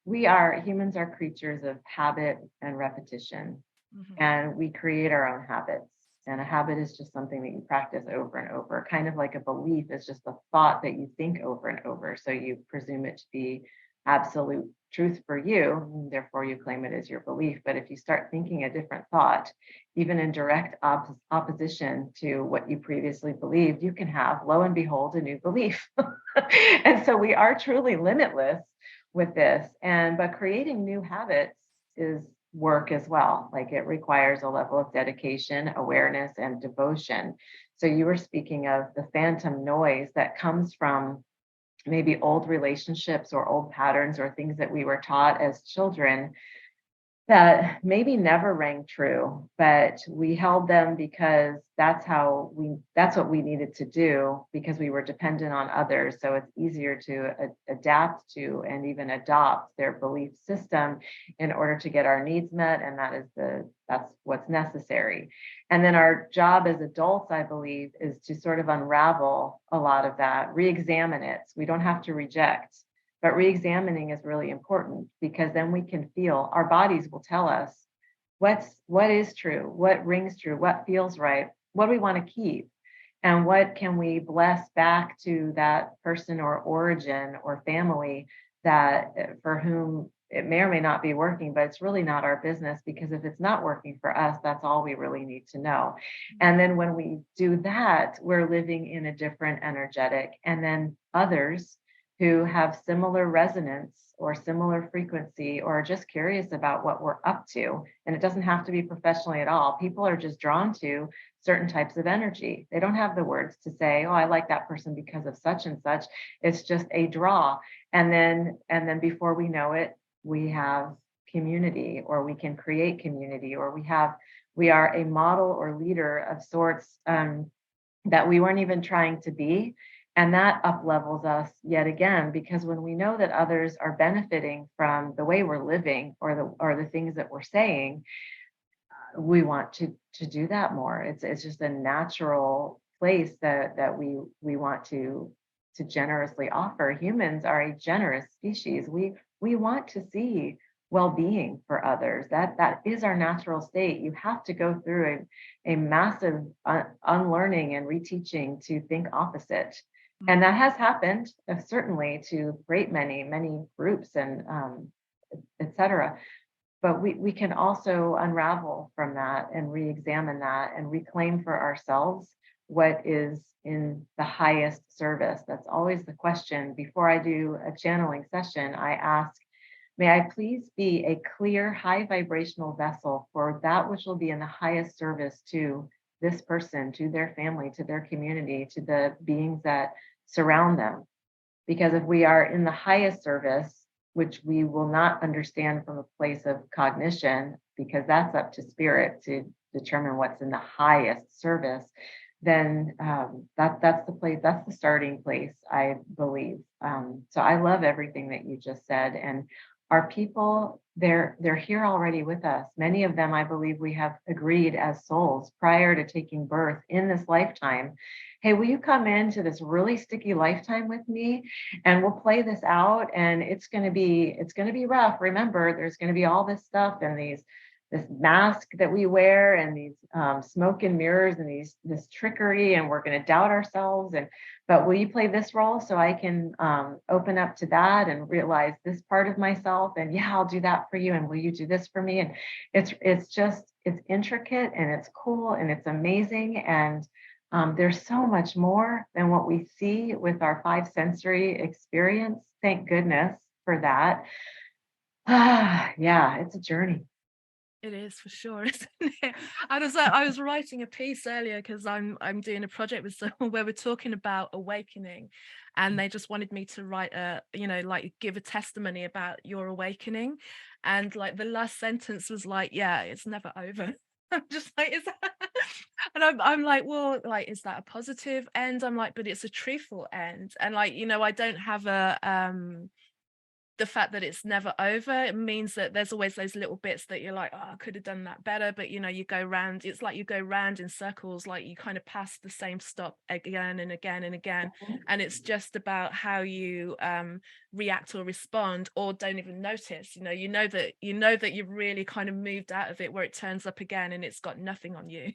humans are creatures of habit and repetition, Mhm. and we create our own habits. And a habit is just something that you practice over and over, kind of like a belief is just a thought that you think over and over. So you presume it to be absolute truth for you, and therefore you claim it as your belief. But if you start thinking a different thought, even in direct opposition to what you previously believed, you can have, lo and behold, a new belief. And so we are truly limitless with this. But creating new habits is work as well. Like, it requires a level of dedication, awareness, and devotion. So you were speaking of the phantom noise that comes from maybe old relationships or old patterns or things that we were taught as children that maybe never rang true, but we held them because that's what we needed to do, because we were dependent on others. So it's easier to adapt to and even adopt their belief system in order to get our needs met. And that's what's necessary. And then our job as adults, I believe, is to sort of unravel a lot of that, re-examine it. We don't have to reject, but re-examining is really important, because then we can feel, our bodies will tell us what is true, what rings true, what feels right, what do we want to keep, and what can we bless back to that person or origin or family that for whom it may or may not be working, but it's really not our business, because if it's not working for us, that's all we really need to know. And then when we do that, we're living in a different energetic. And then others who have similar resonance or similar frequency, or are just curious about what we're up to. And it doesn't have to be professionally at all. People are just drawn to certain types of energy. They don't have the words to say, oh, I like that person because of such and such. It's just a draw. And then before we know it, we have community, or we can create community, or we are a model or leader of sorts, that we weren't even trying to be. And that up levels us yet again, because when we know that others are benefiting from the way we're living, or the things that we're saying, we want to do that more. It's just a natural place that we want to generously offer. Humans are a generous species. We want to see well-being for others. That is our natural state. You have to go through a massive unlearning and reteaching to think opposite. And that has happened, certainly, to great many groups and et cetera. But we can also unravel from that and re-examine that and reclaim for ourselves what is in the highest service. That's always the question. Before I do a channeling session, I ask, may I please be a clear, high vibrational vessel for that which will be in the highest service to this person, to their family, to their community, to the beings that surround them. Because if we are in the highest service, which we will not understand from a place of cognition, because that's up to spirit to determine what's in the highest service, then that's the place, that's the starting place, I believe. So I love everything that you just said. And our people, they're here already with us. Many of them, I believe, we have agreed as souls prior to taking birth in this lifetime. Hey, will you come into this really sticky lifetime with me, and we'll play this out, and it's going to be rough. Remember, there's going to be all this stuff and this mask that we wear, and these smoke and mirrors, and this trickery, and we're going to doubt ourselves. But will you play this role so I can open up to that and realize this part of myself? And yeah, I'll do that for you. And will you do this for me? And it's intricate, and it's cool, and it's amazing. And there's so much more than what we see with our five sensory experience. Thank goodness for that. Yeah, it's a journey. It is for sure, isn't it? I was writing a piece earlier because I'm doing a project with someone where we're talking about awakening, and they just wanted me to write like give a testimony about your awakening, and like the last sentence was like, yeah, it's never over. I'm just like, is that? And I'm like, well, like, is that a positive end? I'm like, but it's a truthful end, and like, I don't have a the fact that it's never over, it means that there's always those little bits that you're like, oh, I could have done that better. But you go round, it's like you go round in circles, like you kind of pass the same stop again and again and again. And it's just about how you react or respond, or don't even notice. That you've really kind of moved out of it, where it turns up again and it's got nothing on you.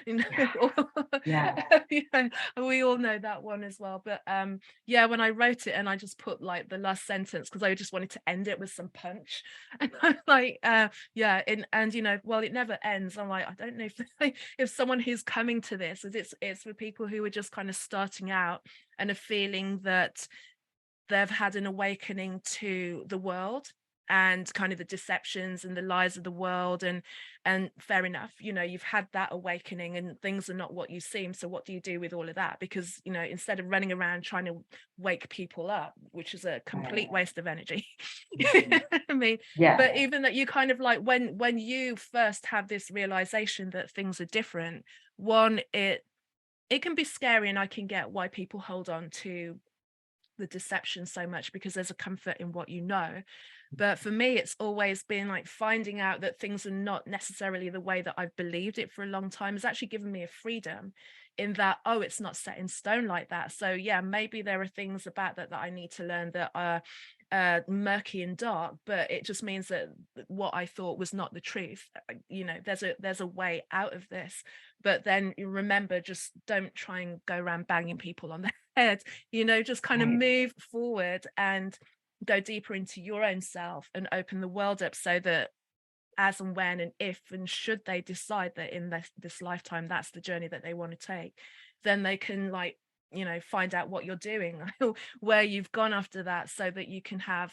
you know Yeah. Yeah. we all know that one as well. But yeah, when I wrote it and I just put like the last sentence because I just wanted to end it with some punch, and I'm like, yeah, and well, it never ends. I'm like, I don't know if someone who's coming to this, it's for people who are just kind of starting out and are feeling that they've had an awakening to the world and kind of the deceptions and the lies of the world, and fair enough, you've had that awakening and things are not what you seem. So what do you do with all of that? Because instead of running around trying to wake people up, which is a complete Right. waste of energy. Mhm. I mean, Yeah. but even that, you kind of like, when you first have this realization that things are different, one, it can be scary, and I can get why people hold on to the deception so much, because there's a comfort in what you know. But for me, it's always been like finding out that things are not necessarily the way that I've believed it for a long time has actually given me a freedom, in that, oh, it's not set in stone like that. So yeah, maybe there are things about that I need to learn that are murky and dark, but it just means that what I thought was not the truth. There's a way out of this. But then you remember, just don't try and go around banging people on the head. Just kind of Right. move forward and go deeper into your own self and open the world up, so that as and when and if and should they decide that in this lifetime that's the journey that they want to take, then they can, like, find out what you're doing, where you've gone after that, so that you can have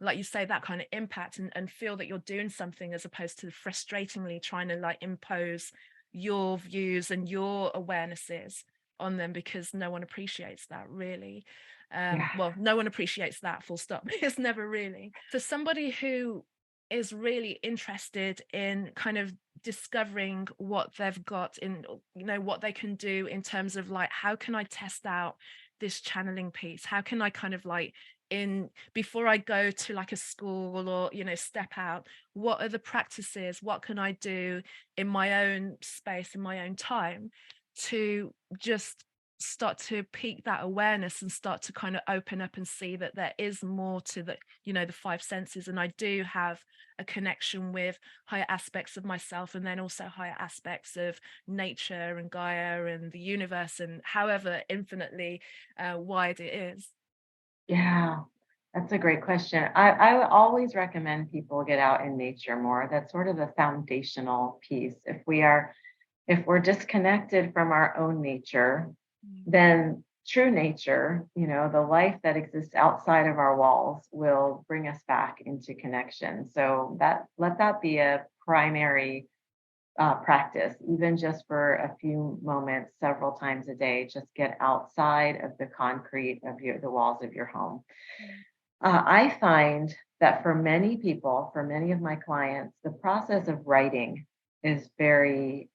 like you say, that kind of impact, and feel that you're doing something, as opposed to frustratingly trying to like impose your views and your awarenesses on them, because no one appreciates that, really. Yeah. Well, no one appreciates that, full stop. It's never really. For somebody who is really interested in kind of discovering what they've got in, what they can do in terms of like, how can I test out this channeling piece? How can I kind of like, in before I go to like a school, or step out, what are the practices, what can I do in my own space, in my own time, to just start to peak that awareness and start to kind of open up and see that there is more to the five senses, and I do have a connection with higher aspects of myself, and then also higher aspects of nature and Gaia and the universe, and however infinitely wide it is. Yeah. That's a great question. I always recommend people get out in nature more. That's sort of the foundational piece. If we're disconnected from our own nature, Mm. then true nature, the life that exists outside of our walls, will bring us back into connection. So let that be a primary practice, even just for a few moments, several times a day. Just get outside of the concrete of the walls of your home. Mm. I find that for many people, for many of my clients, the process of writing is very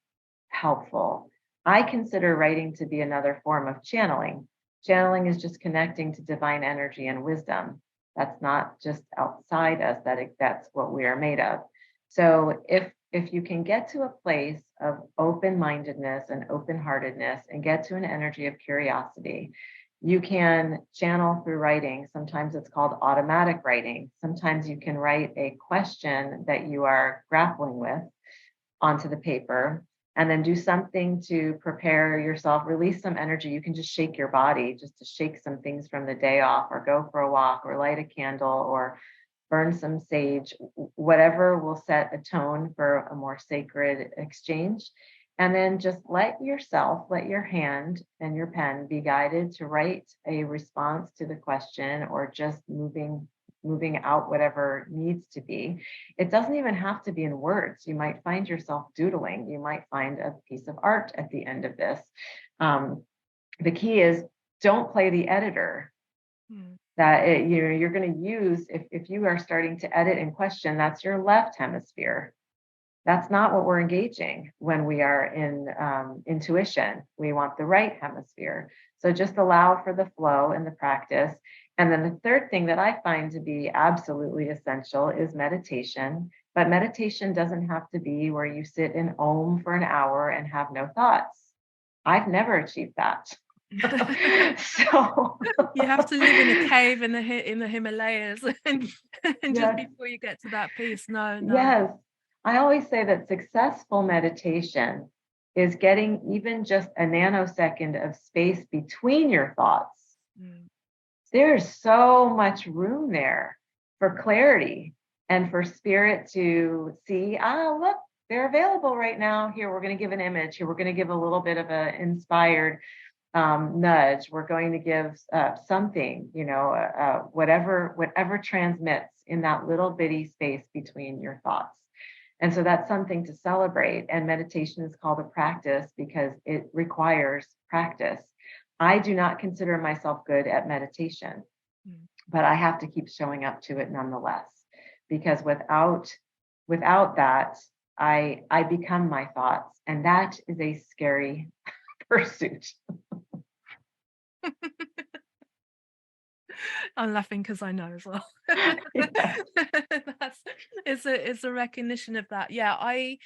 helpful. I consider writing to be another form of channeling. Channeling is just connecting to divine energy and wisdom. That's not just outside us, that's what we are made of. So if you can get to a place of open-mindedness and open-heartedness and get to an energy of curiosity, you can channel through writing. Sometimes it's called automatic writing. Sometimes you can write a question that you are grappling with onto the paper, and then do something to prepare yourself, release some energy. You can just shake your body, just to shake some things from the day off, or go for a walk, or light a candle, or burn some sage, whatever will set a tone for a more sacred exchange. And then just let your hand and your pen be guided to write a response to the question, or just moving out whatever needs to be. It doesn't even have to be in words. You might find yourself doodling. You might find a piece of art at the end of this. The key is, don't play the editor. You're going to use, if you are starting to edit and question, that's your left hemisphere. That's not what we're engaging when we are in intuition. We want the right hemisphere. So just allow for the flow and the practice. And then the third thing that I find to be absolutely essential is meditation. But meditation doesn't have to be where you sit in Om for an hour and have no thoughts. I've never achieved that. So you have to live in a cave in the Himalayas and yes. just before you get to that peace. No. Yes. I always say that successful meditation is getting even just a nanosecond of space between your thoughts. There's so much room there for clarity and for spirit to see, look, they're available right now. Here, we're going to give an image. Here, we're going to give a little bit of an inspired nudge. We're going to give something, whatever transmits in that little bitty space between your thoughts. And so that's something to celebrate. And meditation is called a practice because it requires practice. I do not consider myself good at meditation, but I have to keep showing up to it nonetheless, because without that, I become my thoughts, and that is a scary pursuit. I'm laughing because I know as well. It's a recognition of that. Yeah, I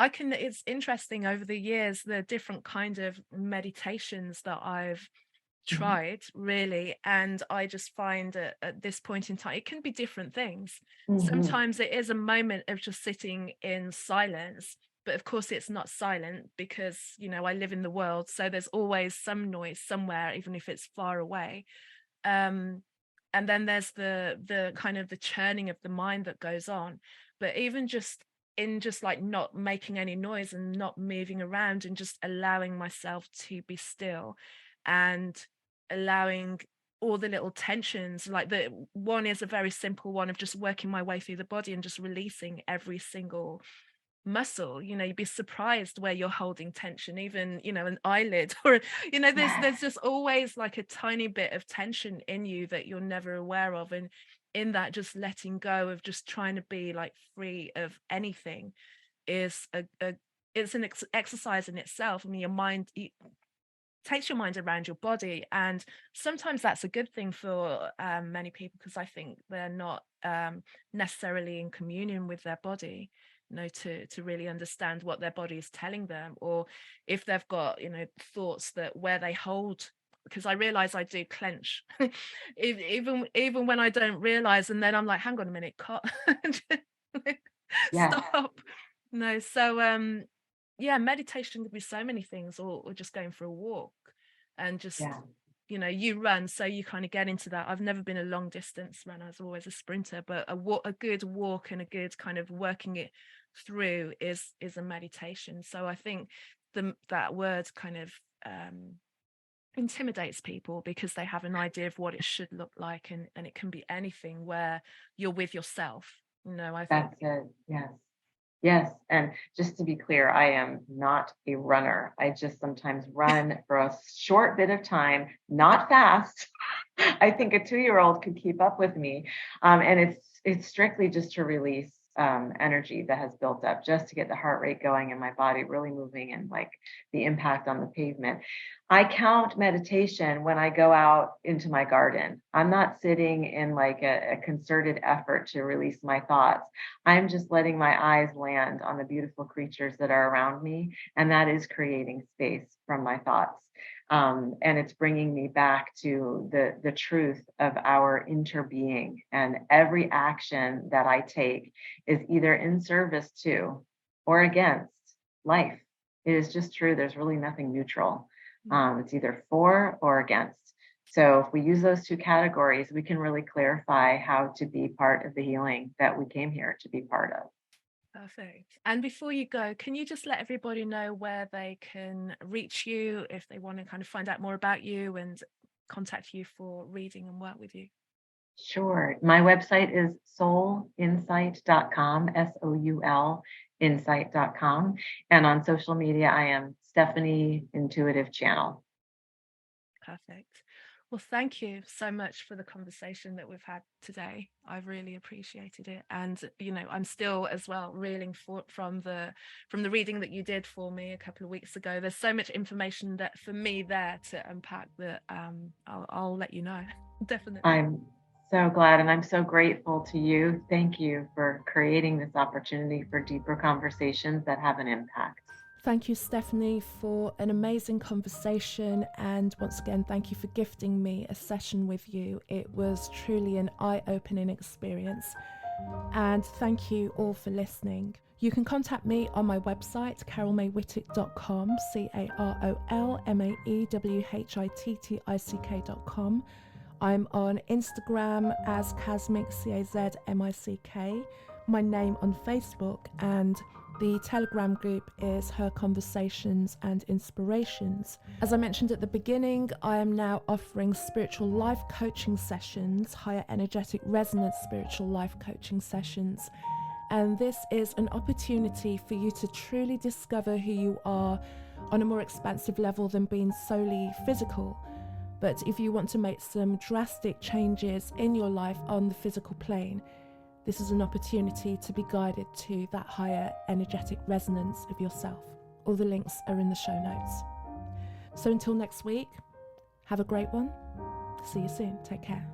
can. It's interesting over the years the different kind of meditations that I've tried, really, and I just find at this point in time it can be different things. Sometimes it is a moment of just sitting in silence, but of course it's not silent because I live in the world, so there's always some noise somewhere, even if it's far away. And then there's the kind of the churning of the mind that goes on. But even just like not making any noise and not moving around and just allowing myself to be still and allowing all the little tensions, like the one is a very simple one of just working my way through the body and just releasing every single muscle. You'd be surprised where you're holding tension, even an eyelid or there's just always like a tiny bit of tension in you that you're never aware of, and in that just letting go of just trying to be like free of anything is it's an exercise in itself. I mean, your mind takes your mind around your body, and sometimes that's a good thing for many people, because I think they're not necessarily in communion with their body, to really understand what their body is telling them, or if they've got thoughts that where they hold, because I realize I do clench even when I don't realize, and then I'm like, hang on a minute, cut. Stop. So yeah, meditation could be so many things, or just going for a walk and just you run, so you kind of get into that. I've never been a long distance runner, I was always a sprinter, but a good walk and a good kind of working it through is a meditation. So I think that word kind of intimidates people because they have an idea of what it should look like, and it can be anything where you're with yourself. I think that's it. Yes. And just to be clear, I am not a runner. I just sometimes run for a short bit of time, not fast. I think a 2-year-old could keep up with me. And it's strictly just to release energy that has built up, just to get the heart rate going and my body really moving, and like the impact on the pavement. I count meditation when I go out into my garden. I'm not sitting in like a concerted effort to release my thoughts. I'm just letting my eyes land on the beautiful creatures that are around me. And that is creating space from my thoughts. And it's bringing me back to the truth of our interbeing. And every action that I take is either in service to or against life. It is just true. There's really nothing neutral. It's either for or against. So if we use those two categories, we can really clarify how to be part of the healing that we came here to be part of. Perfect. And before you go, can you just let everybody know where they can reach you if they want to kind of find out more about you and contact you for reading and work with you? Sure. My website is soulinsight.com, SOUL insight.com. And on social media, I am Stephanie Intuitive Channel. Perfect. Well, thank you so much for the conversation that we've had today. I've really appreciated it, and I'm still as well reeling from the reading that you did for me a couple of weeks ago. There's so much information that for me there to unpack that I'll let you know. Definitely. I'm so glad, and I'm so grateful to you. Thank you for creating this opportunity for deeper conversations that have an impact. Thank you, Stephanie, for an amazing conversation. And once again, thank you for gifting me a session with you. It was truly an eye-opening experience. And thank you all for listening. You can contact me on my website, carolmaywhittick.com, CarolMaywhittick.com. I'm on Instagram as Casmic, CAZMICK, my name on Facebook, and the Telegram group is Her Conversations and Inspirations. As I mentioned at the beginning, I am now offering spiritual life coaching sessions, higher energetic resonance spiritual life coaching sessions. And this is an opportunity for you to truly discover who you are on a more expansive level than being solely physical. But if you want to make some drastic changes in your life on the physical plane, this is an opportunity to be guided to that higher energetic resonance of yourself. All the links are in the show notes. So until next week, have a great one. See you soon. Take care.